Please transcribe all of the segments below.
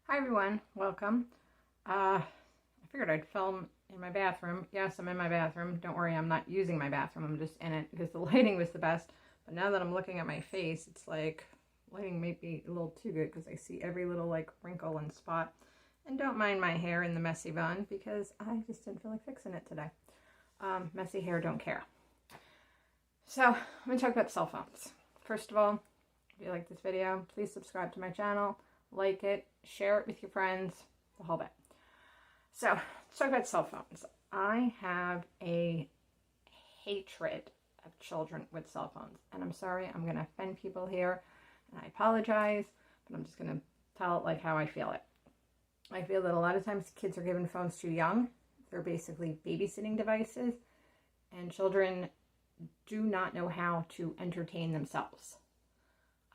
Hi everyone, welcome. I figured I'd film in my bathroom. Yes, I'm in my bathroom. Don't worry, I'm not using my bathroom. I'm just in it because the lighting was the best. But now that I'm looking at my face, it's like lighting may be a little too good because I see every little like wrinkle and spot. And don't mind my hair in the messy bun because I just didn't feel like fixing it today. Messy hair, don't care. So I'm going to talk about cell phones. First of all, if you like this video, please subscribe to my channel, like it, share it with your friends, the whole bit. So let's talk about cell phones. I have a hatred of children with cell phones. And I'm sorry, I'm going to offend people here. And I apologize, but I'm just going to tell it like how I feel it. I feel that a lot of times kids are given phones too young. They're basically babysitting devices. And children do not know how to entertain themselves.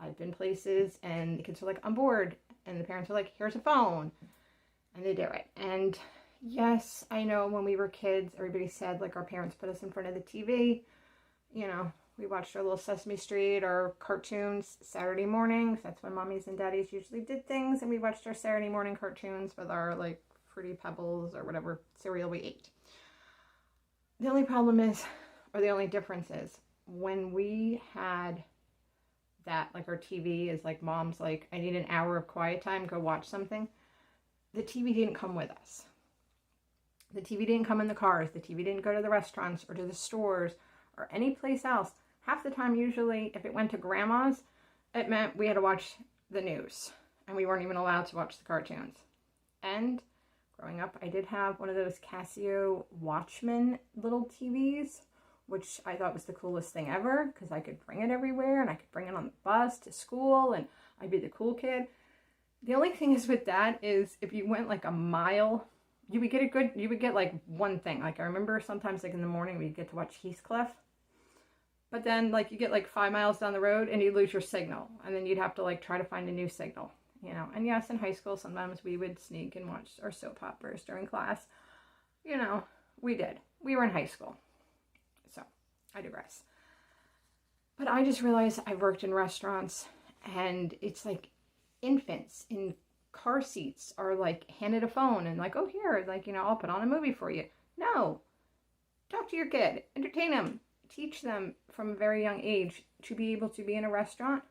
I've been places and the kids are like, I'm bored. And the parents are like, here's a phone. And they do it. And yes, I know when we were kids, everybody said like our parents put us in front of the TV. You know, we watched our little Sesame Street or cartoons Saturday mornings. That's when mommies and daddies usually did things. And we watched our Saturday morning cartoons with our like Fruity Pebbles or whatever cereal we ate. The only problem is, or the only difference is, when we had that, like our TV is like mom's like, I need an hour of quiet time, go watch something. The TV didn't come with us. The TV didn't come in the cars. The TV didn't go to the restaurants or to the stores or any place else. Half the time, usually, if it went to grandma's, it meant we had to watch the news. And we weren't even allowed to watch the cartoons. And growing up, I did have one of those Casio Watchman little TVs, which I thought was the coolest thing ever because I could bring it everywhere and I could bring it on the bus to school and I'd be the cool kid. The only thing is with that is if you went like a mile, you would get like one thing. Like I remember sometimes like in the morning we'd get to watch Heathcliff, but then like you get like 5 miles down the road and you lose your signal and then you'd have to like try to find a new signal, you know. And yes, in high school sometimes we would sneak and watch our soap operas during class. You know, we did. We were in high school. So, I digress. But I just realized I worked in restaurants and it's like infants in car seats are like handed a phone and like, oh, here, like, you know, I'll put on a movie for you. No. Talk to your kid. Entertain them. Teach them from a very young age to be able to be in a restaurant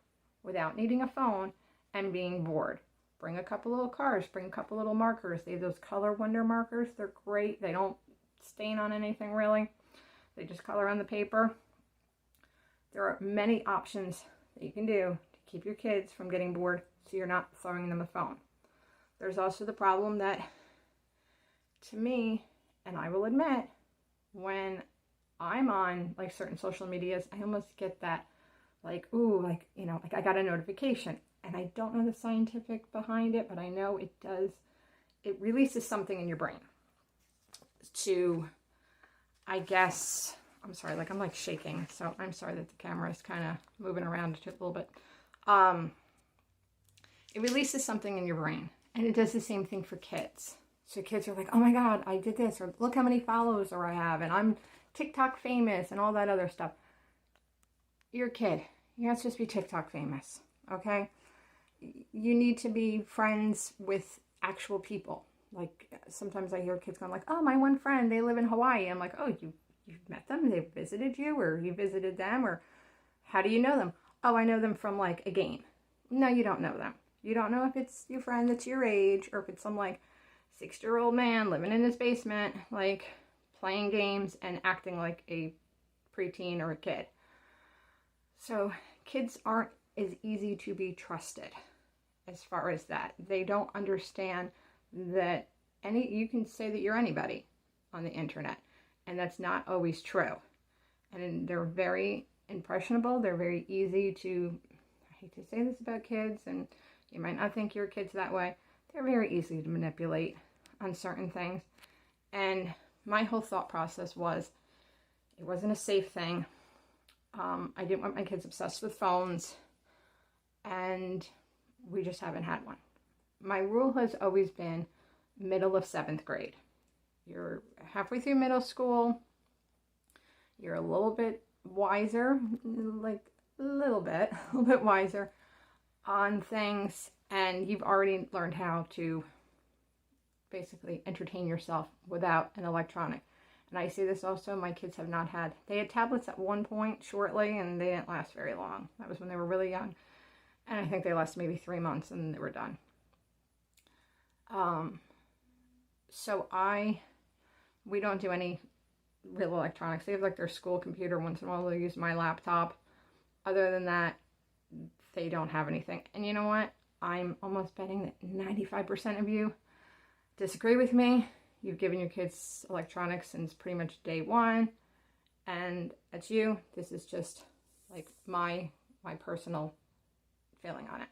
without needing a phone and being bored. Bring a couple little cars. Bring a couple little markers. They have those Color Wonder markers. They're great. They don't stain on anything really. They just color on the paper. There are many options that you can do to keep your kids from getting bored so you're not throwing them a phone. There's also the problem that, to me, and I will admit, when I'm on like certain social medias, I almost get that like, ooh, like, you know, like I got a notification. And I don't know the scientific behind it, but I know it does. It releases something in your brain to, I guess, I'm sorry, like I'm like shaking, so I'm sorry that the camera is kind of moving around a little bit. It releases something in your brain, and it does the same thing for kids. So kids are like, oh my God, I did this, or look how many followers I have, and I'm TikTok famous, and all that other stuff. You're a kid. You're not supposed to be TikTok famous, okay? You need to be friends with actual people. Like, sometimes I hear kids going like, oh, my one friend, they live in Hawaii. I'm like, oh, you've met them? They visited you? Or you visited them? Or how do you know them? Oh, I know them from, like, a game. No, you don't know them. You don't know if it's your friend that's your age or if it's some, like, 60-year-old man living in his basement, like, playing games and acting like a preteen or a kid. So kids aren't as easy to be trusted as far as that. They don't understand that you can say that you're anybody on the internet, and that's not always true. And they're very impressionable. They're very easy to, I hate to say this about kids, and you might not think your kid's that way. They're very easy to manipulate on certain things. And my whole thought process was, it wasn't a safe thing. I didn't want my kids obsessed with phones, and we just haven't had one. My rule has always been middle of 7th grade. You're halfway through middle school. You're a little bit wiser, like a little bit wiser. on things, and you've already learned how to basically entertain yourself without an electronic. And I see this also, my kids have not had, they had tablets at one point shortly, and they didn't last very long. That was when they were really young. And I think they lasted maybe 3 months and they were done. So we don't do any real electronics. They have like their school computer. Once in a while they'll use my laptop. Other than that, they don't have anything. And you know what? I'm almost betting that 95% of you disagree with me. You've given your kids electronics since pretty much day one. And that's you. This is just like my personal feeling on it.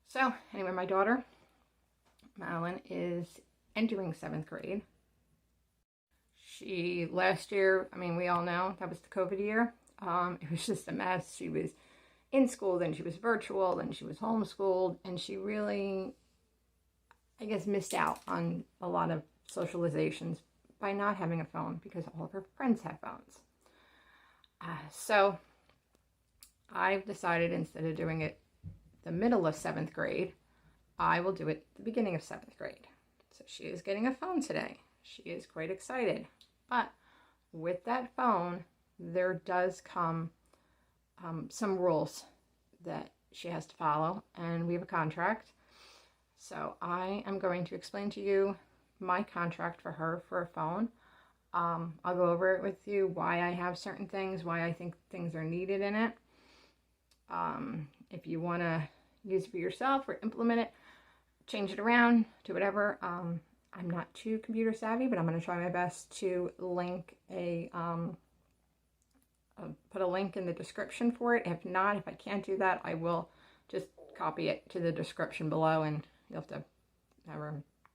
So anyway, my daughter, Madeline, is entering 7th grade. She, last year, I mean, we all know that was the COVID year. It was just a mess. She was in school, then she was virtual, then she was homeschooled, and she really, I guess, missed out on a lot of socializations by not having a phone because all of her friends have phones. So I've decided, instead of doing it the middle of 7th grade, I will do it the beginning of 7th grade. So she is getting a phone today. She is quite excited. But with that phone, there does come some rules that she has to follow, and we have a contract. So I am going to explain to you my contract for her for a phone. I'll go over it with you, why I have certain things, why I think things are needed in it. If you want to use it for yourself or implement it, change it around, do whatever. I'm not too computer savvy, but I'm going to try my best to link put a link in the description for it. If not, if I can't do that, I will just copy it to the description below, and you'll have to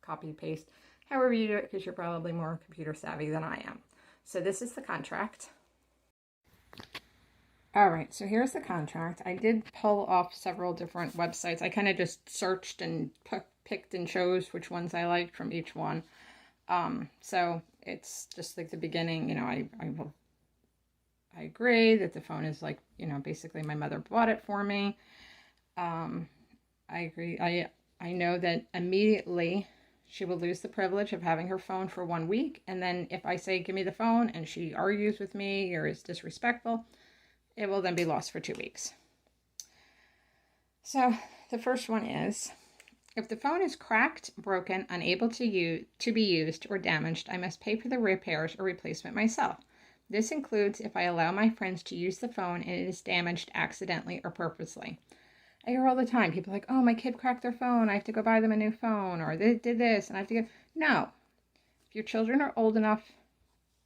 copy paste however you do it, because you're probably more computer savvy than I am. So this is the contract. All right, so here's the contract. I did pull off several different websites. I kind of just searched and picked and chose which ones I liked from each one. So it's just like the beginning, you know, I agree that the phone is like, you know, basically my mother bought it for me. I agree. I know that immediately she will lose the privilege of having her phone for 1 week. And then if I say, give me the phone, and she argues with me or is disrespectful, it will then be lost for 2 weeks. So the first one is, if the phone is cracked, broken, unable to be used, or damaged, I must pay for the repairs or replacement myself. This includes if I allow my friends to use the phone and it is damaged accidentally or purposely. I hear all the time, people are like, oh, my kid cracked their phone, I have to go buy them a new phone, or they did this, and I have to go. No. If your children are old enough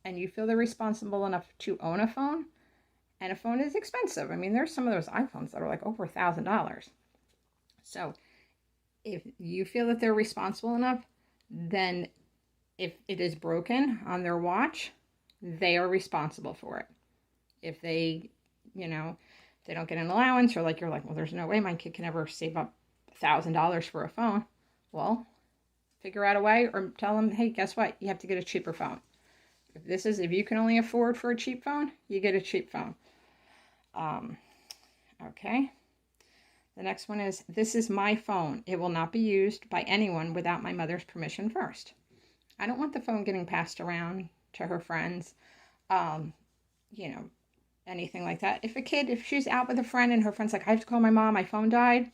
and you feel they're responsible enough to own a phone, and a phone is expensive. I mean, there's some of those iPhones that are like over $1,000. So if you feel that they're responsible enough, then if it is broken on their watch, they are responsible for it. If they, you know, if they don't get an allowance, or like you're like, well, there's no way my kid can ever save up $1,000 for a phone. Well, figure out a way, or tell them, hey, guess what? You have to get a cheaper phone. If you can only afford for a cheap phone, you get a cheap phone. Okay. The next one is, this is my phone. It will not be used by anyone without my mother's permission first. I don't want the phone getting passed around to her friends, you know, anything like that. If she's out with a friend and her friend's like, I have to call my mom, my phone died,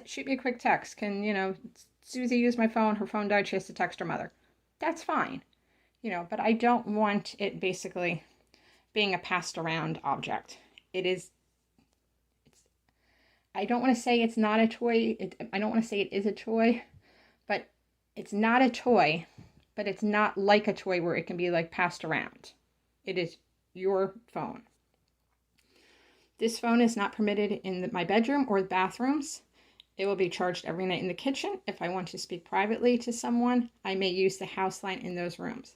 shoot me a quick text. Can, you know, Susie use my phone, her phone died, she has to text her mother. That's fine, you know, but I don't want it basically being a passed around object. I don't want to say it's not a toy. I don't want to say it is a toy, but it's not a toy, but it's not like a toy where it can be like passed around. It is your phone. This phone is not permitted in my bedroom or bathrooms. It will be charged every night in the kitchen. If I want to speak privately to someone, I may use the house line in those rooms.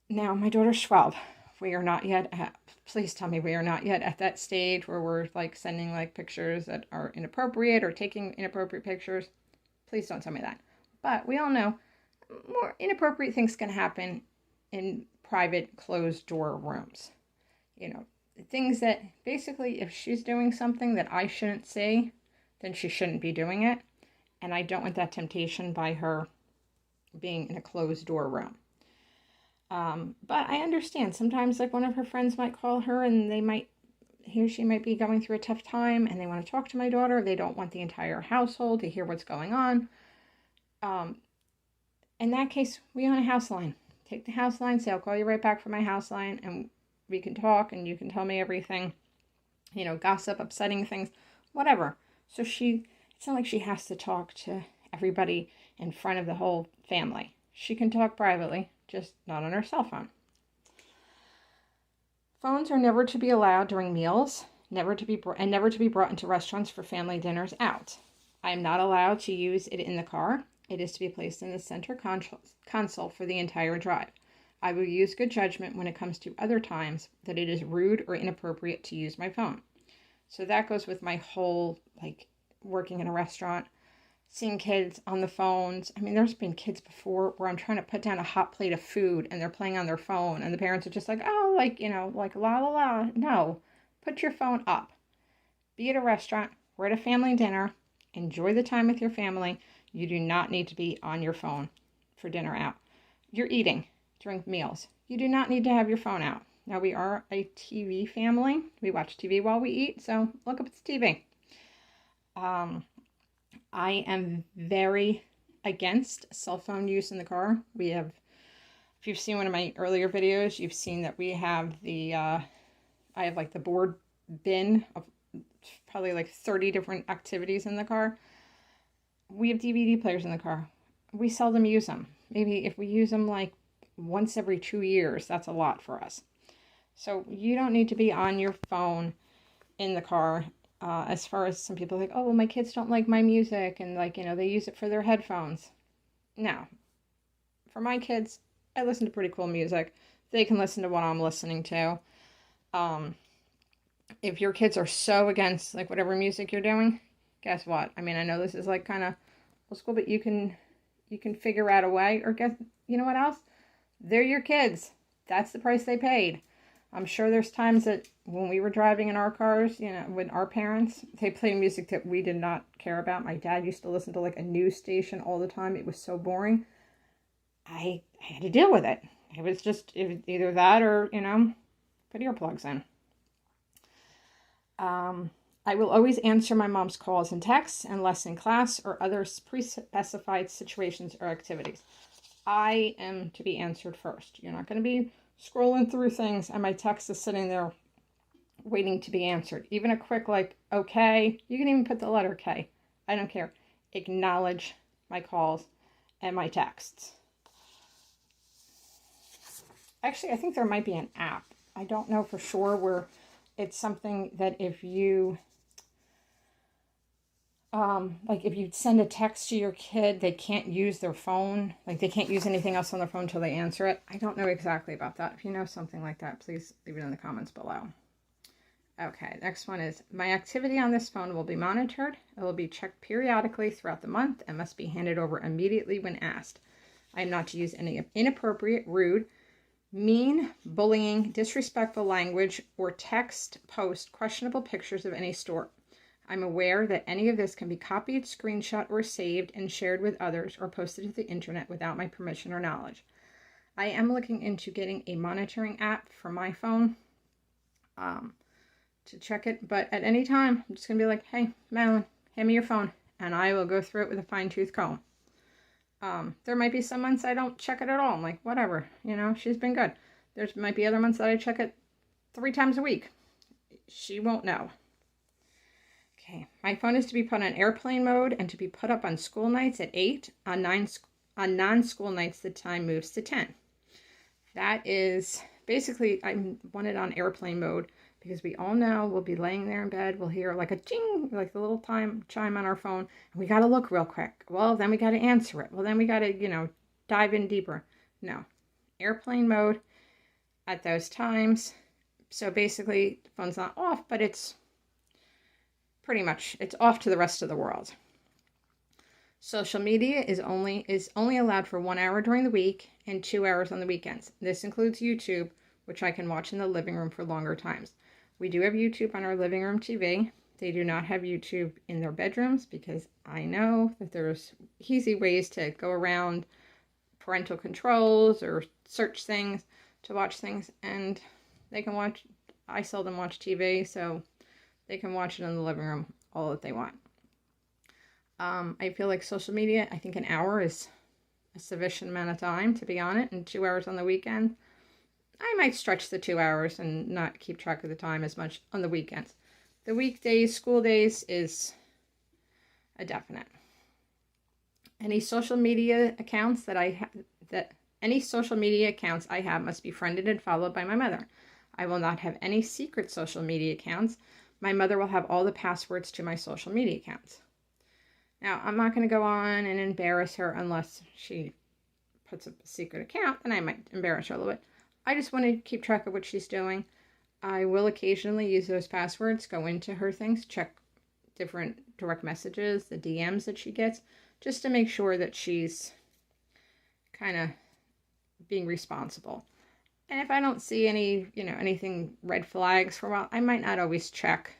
Now, my daughter's 12. We are not yet at, please tell me we are not yet at that stage where we're like sending like pictures that are inappropriate or taking inappropriate pictures. Please don't tell me that. But we all know more inappropriate things can happen in private closed door rooms. You know, things that basically, if she's doing something that I shouldn't see, then she shouldn't be doing it. And I don't want that temptation by her being in a closed door room. But I understand sometimes, like, one of her friends might call her and he or she might be going through a tough time and they want to talk to my daughter. They don't want the entire household to hear what's going on. In that case, we own a house line. Take the house line, say, I'll call you right back from my house line, and we can talk and you can tell me everything, gossip, upsetting things, whatever. So it's not like she has to talk to everybody in front of the whole family. She can talk privately, just not on her cell phone. Phones are never to be allowed during meals, never to be brought into restaurants for family dinners out. I am not allowed to use it in the car. It is to be placed in the center console for the entire drive. I will use good judgment when it comes to other times that it is rude or inappropriate to use my phone. So that goes with my whole, working in a restaurant, seeing kids on the phones. I mean, there's been kids before where I'm trying to put down a hot plate of food and they're playing on their phone and the parents are just like, oh, la, la, la. No, put your phone up. Be at a restaurant. We're at a family dinner. Enjoy the time with your family. You do not need to be on your phone for dinner out. You're eating during meals. You do not need to have your phone out. Now, we are a TV family. We watch TV while we eat, so look up at the TV. I am very against cell phone use in the car. If you've seen one of my earlier videos, you've seen that we have I have the board bin of probably 30 different activities in the car. We have DVD players in the car. We seldom use them. Maybe if we use them once every 2 years, that's a lot for us. So you don't need to be on your phone in the car. As far as some people oh, well, my kids don't like my music and they use it for their headphones. No. For my kids, I listen to pretty cool music. They can listen to what I'm listening to. If your kids are so against whatever music you're doing, guess what? I mean, I know this is kind of old school, but you can figure out a way, or you know what else? They're your kids. That's the price they paid. I'm sure there's times that when we were driving in our cars, with our parents, they played music that we did not care about. My dad used to listen to a news station all the time. It was so boring. I had to deal with it. It was either that or, put earplugs in. I will always answer my mom's calls and texts unless in class or other pre-specified situations or activities. I am to be answered first. You're not going to be scrolling through things and my text is sitting there waiting to be answered. Even a quick okay, you can even put the letter K. I don't care. Acknowledge my calls and my texts. Actually, I think there might be an app. I don't know for sure where it's something that if you if you send a text to your kid, they can't use their phone. They can't use anything else on their phone until they answer it. I don't know exactly about that. If you know something like that, please leave it in the comments below. Okay, next one is, my activity on this phone will be monitored. It will be checked periodically throughout the month and must be handed over immediately when asked. I am not to use any inappropriate, rude, mean, bullying, disrespectful language, or post questionable pictures of any sort. I'm aware that any of this can be copied, screenshot, or saved and shared with others or posted to the internet without my permission or knowledge. I am looking into getting a monitoring app for my phone to check it, but at any time, I'm just going to be hey, Madeline, hand me your phone, and I will go through it with a fine-tooth comb. There might be some months I don't check it at all. I'm whatever, she's been good. There might be other months that I check it 3 times a week. She won't know. Okay, my phone is to be put on airplane mode and to be put up on school nights at 8. On non-school nights, the time moves to 10. That is, basically, I want it on airplane mode because we all know we'll be laying there in bed, we'll hear a ding, the little chime on our phone, and we got to look real quick. Well, then we got to answer it. Well, then we got to, dive in deeper. No, airplane mode at those times. So basically, the phone's not off, but it's pretty much, it's off to the rest of the world. Social media is only allowed for 1 hour during the week and 2 hours on the weekends. This includes YouTube, which I can watch in the living room for longer times. We do have YouTube on our living room TV. They do not have YouTube in their bedrooms because I know that there's easy ways to go around parental controls or search things to watch things, and they can watch. I seldom watch TV, so they can watch it in the living room all that they want. I feel like social media, I think an hour is a sufficient amount of time to be on it, and 2 hours on the weekend. I might stretch the 2 hours and not keep track of the time as much on the weekends. The weekdays, school days is a definite. Any social media accounts that I have must be friended and followed by my mother. I will not have any secret social media accounts. My mother will have all the passwords to my social media accounts. Now, I'm not going to go on and embarrass her unless she puts up a secret account, and I might embarrass her a little bit. I just want to keep track of what she's doing. I will occasionally use those passwords, go into her things, check different direct messages, the DMs that she gets, just to make sure that she's kind of being responsible. And if I don't see anything red flags for a while, I might not always check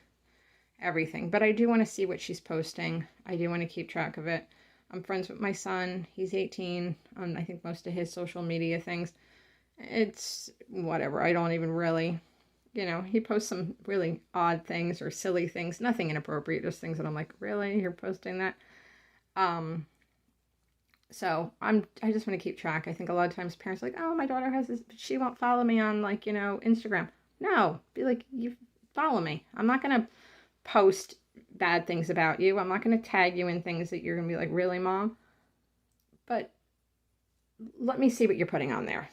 everything, but I do want to see what she's posting. I do want to keep track of it. I'm friends with my son. He's 18 on, I think, most of his social media things. It's whatever. I don't even really, he posts some really odd things or silly things, nothing inappropriate, just things that I'm like, really? You're posting that? So I just want to keep track. I think a lot of times parents are like, oh, my daughter has this, but she won't follow me on Instagram. No, be like, you follow me. I'm not going to post bad things about you. I'm not going to tag you in things that you're going to be like, really, Mom? But let me see what you're putting on there.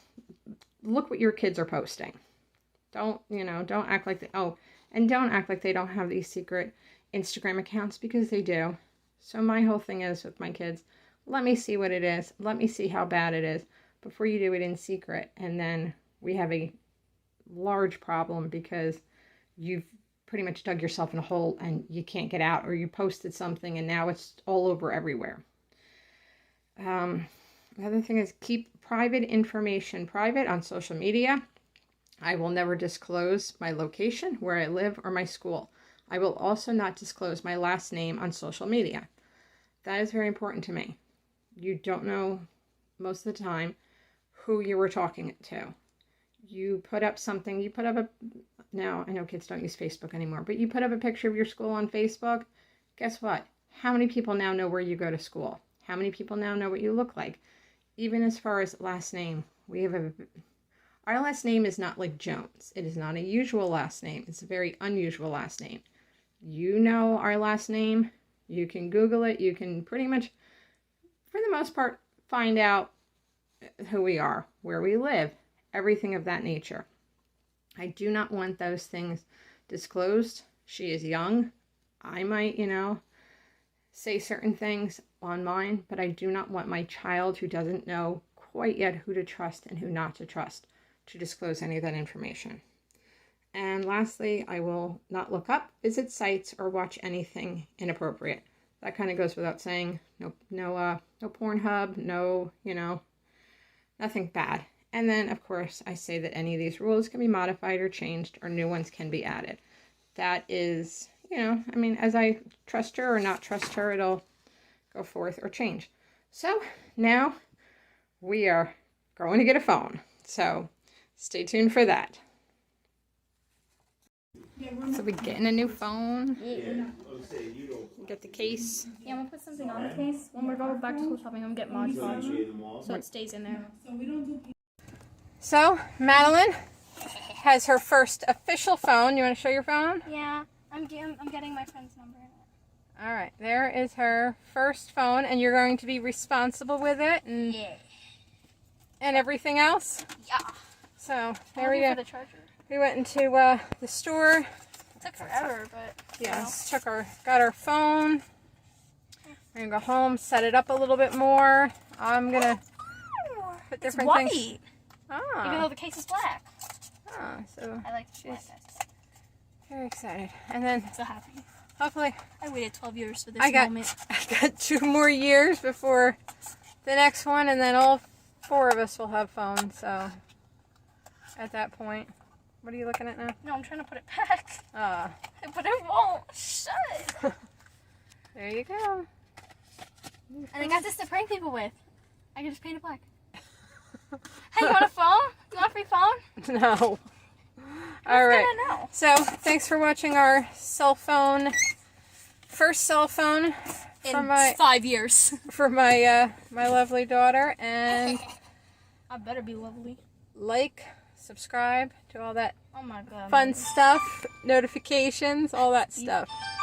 Look what your kids are posting. Don't act like don't act like they don't have these secret Instagram accounts, because they do. So my whole thing is with my kids, let me see what it is. Let me see how bad it is before you do it in secret. And then we have a large problem because you've pretty much dug yourself in a hole and you can't get out, or you posted something and now it's all over everywhere. The other thing is keep private information private on social media. I will never disclose my location, where I live, or my school. I will also not disclose my last name on social media. That is very important to me. You don't know most of the time who you were talking to. You put up something, now I know kids don't use Facebook anymore, but you put up a picture of your school on Facebook. Guess what? How many people now know where you go to school? How many people now know what you look like? Even as far as last name, our last name is not like Jones. It is not a usual last name. It's a very unusual last name. You know our last name. You can Google it. You can pretty much, for the most part, find out who we are, where we live, everything of that nature. I do not want those things disclosed. She is young. I might, say certain things on mine, but I do not want my child, who doesn't know quite yet who to trust and who not to trust, to disclose any of that information. And lastly, I will not look up, visit sites, or watch anything inappropriate. That kind of goes without saying. No Pornhub, no, nothing bad. And then, of course, I say that any of these rules can be modified or changed, or new ones can be added. That is, as I trust her or not trust her, it'll go forth or change. So now we are going to get a phone. So stay tuned for that. So we're getting a new phone. Yeah. Get the case. Yeah, I'm gonna put something on the case. When we're going back to school shopping, I'm gonna get Mod Podge so it stays in there. So Madeline has her first official phone. You want to show your phone? Yeah, I'm getting my friend's number in it. All right, there is her first phone, and you're going to be responsible with it, and everything else. Yeah. So there we go. For the charger. We went into the store. It took forever, but yes, got our phone. We're gonna go home, set it up a little bit more. I'm gonna put different it's white. things. Even though the case is black. So I like she's black guys. very excited. And then So happy. hopefully I waited 12 years for this moment. I got 2 more years before the next one, and then all 4 of us will have phones. So at that point, What are you looking at now? No, I'm trying to put it back. But it won't shut. There you go. And I got this to prank people with. I can just paint it black. Hey, you want a phone? You want a free phone? No. All right. So, thanks for watching our first cell phone in 5 years. For my my lovely daughter, and I better be lovely. Like, subscribe to all that oh my God, fun stuff, notifications, all that stuff.